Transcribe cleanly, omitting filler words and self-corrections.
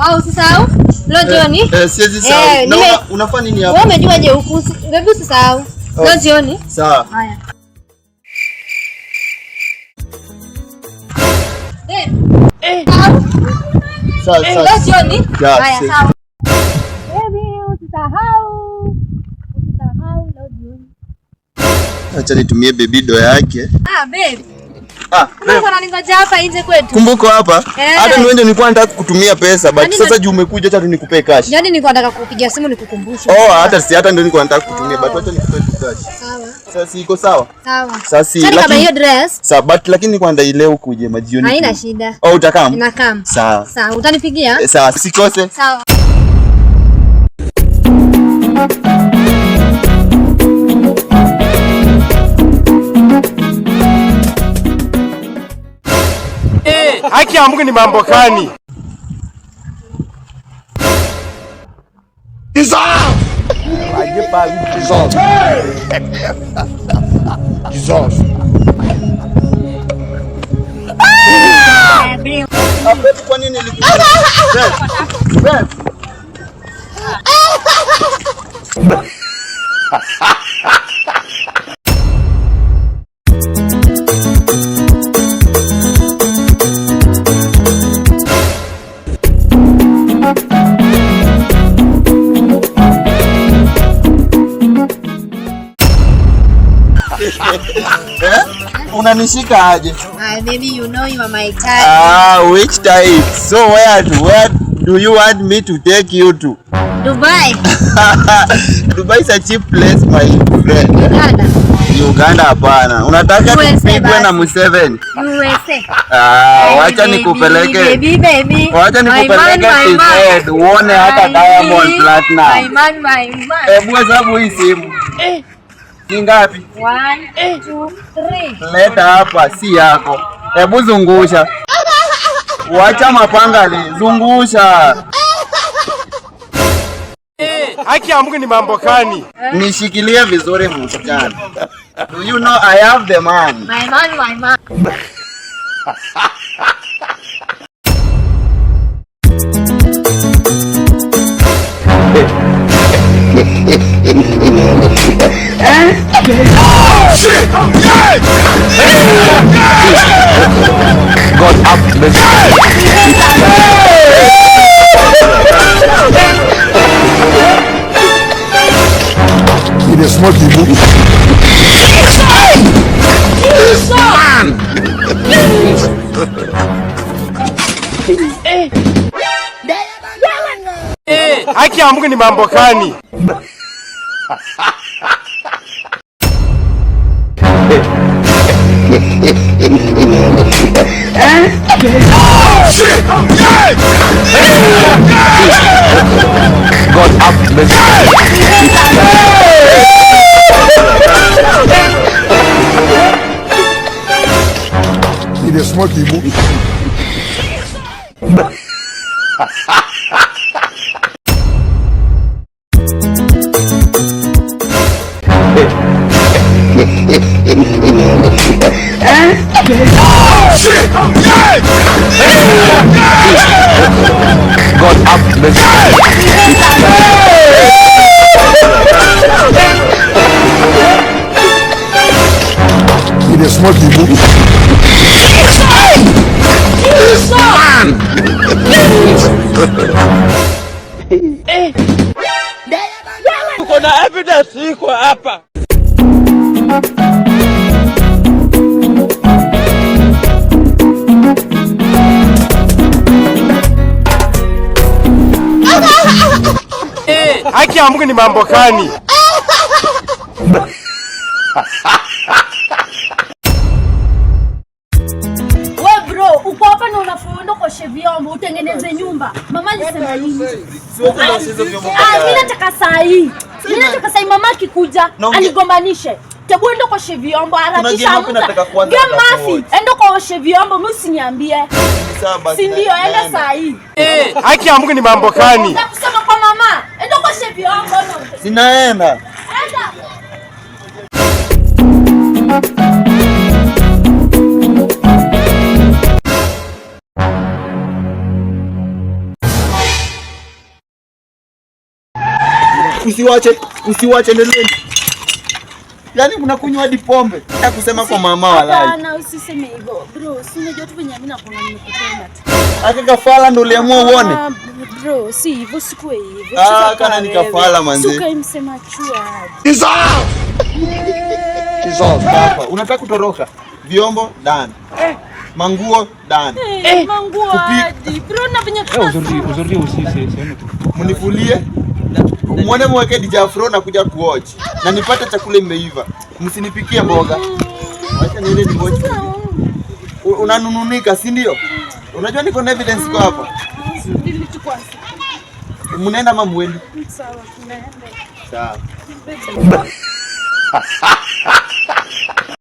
Au usisahau. Leo jioni. Siwezi sahau. Na unafanya nini hapa? Wewe umejuaje huku? Hebu usisahau. Leo jioni. Sawa. Haya. Sawa. Leo jioni. Haya, sawa. Baby, usisahau. Usisahau leo jioni. Acha nitumie baby do yake. Baby. Mbona ningoja hapa nje kwetu? Kumbuka hapa. Hata niende nilikuwa nataka kutumia pesa, but sasa juu umekuja acha nikupe cash. Yaani nilikuwa nataka kukupigia simu nikukumbushe. Hata ndio nilikuwa nataka kutumia, but acha nikupe cash. Sawa. Sasa iko sawa? Sawa. Sasa kama hiyo dress. Sawa, but lakini nilikuwa ndai leo kuje majioni. Haina shida. Utakam? Nakam. Sawa. Sawa, utanipigia? Sawa, sikose. Sawa. Haki ya Mungu ni mambo gani? Kwa nini nilikuwa? Unanishika aje? Baby, you know you are my type. Which type? So where do you want me to take you to? Dubai. Dubai is a cheap place, my friend. Uganda hapana. Unataka tupigwe na Museveni? USA. Wacha nikupeleke. Baby. Wacha nikupeleke TZ uone hata Diamond Platinum. My man. Hebu hesabu hii simu. Ni ngapi? 1 2 3. Leta hapa, si yako. Hebu zungusha. Wacha mapanga zungusha. Haki ya Mungu ni mambo gani? Nishikilie vizuri msichana. Do you know I have the man? My man. God have mercy. It is smoky book. Haki ya Mungu ni mambo gani? God have mercy. It is smoky book. God have mercy. It is smoky book. Uko na evidence iko hapa. Haki ya Mungu ni mambo gani? Wewe bro, uko hapa na unafundo koshe vyombo utengeneze nyumba. Mama alisema nini? Mimi nataka saa hii. Mama akikuja anigombanishe. Tebu endo koshe vyombo harakisha muda. Mafi, endo koshe vyombo mimi usiniambie. Si ndio, enda saa hii. Haki ya Mungu ni mambo gani? Nakusema kwa mama, endo koshe vyombo. Sinaenda. Enda. Usiwache endeleeni. Yaani mnakunywa hadi pombe. Nataka kusema kwa mama walai. Hapana, usiseme hivyo. Bro, si unajua tu venye mimi nakuona nimekupenda tu. Aka kafala ndo uliamua uone. Bro, si hivyo sikue hivyo. Kana ni kafala manzi. Suka imsema chua. Hapa unataka kutoroka. Vyombo done. Manguo done. Manguo hadi. Bro, na venye Aujourd'hui aussi c'est Mnifulie. Muone mweke DJ Afro na kuja kuwatch. Na nipate chakula imeiva. Msinipikie mboga. Acha niende ni watch. Unanununika, si ndio? Unajua niko na evidence kwa hapa. Mnaenda ama muendi? Sawa, tunaenda. Sawa.